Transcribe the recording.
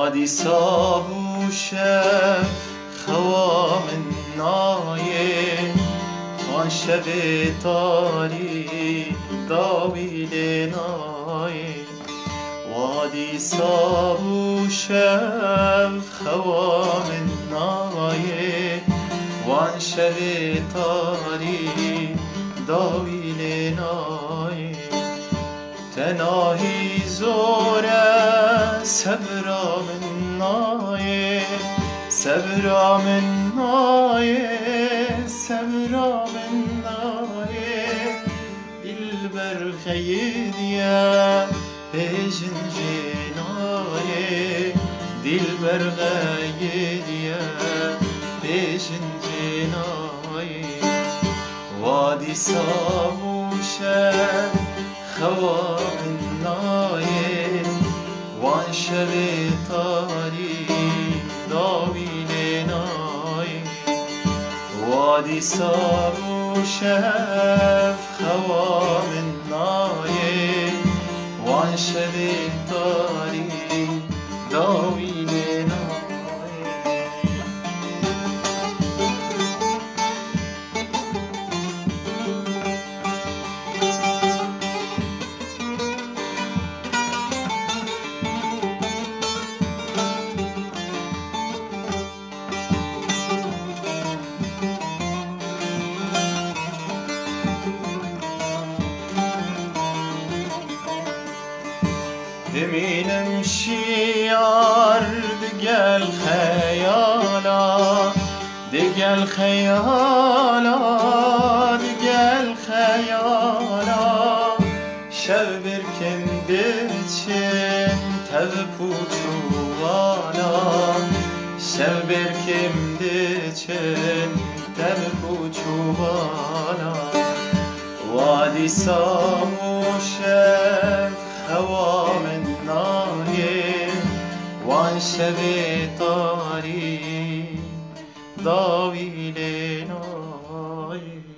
وادی سابوشف خوام نایه آن شب تاری داویل نایه وادی سابوشف خوام نایه وان شب تاری داویل نایه تناهی زوره صبرا من نایه صبرا من نایه صبرا من نایه دلبر خیدیه پیشن جنایه دلبر خیدیه پیشن جنایه وادی ساموشه خواب نایه وان شب تاری داویل نایه وادی ساموشه خواب نایه وان شب تاری داویل نایه ببینم شیار دگل خیالا دگل خیالا دگل خیالا شب برکم بچن تب پوچوالا شب برکم بچن تب پوچوالا وادی ساموشه خوام نایه وان شب تاری داویل نایه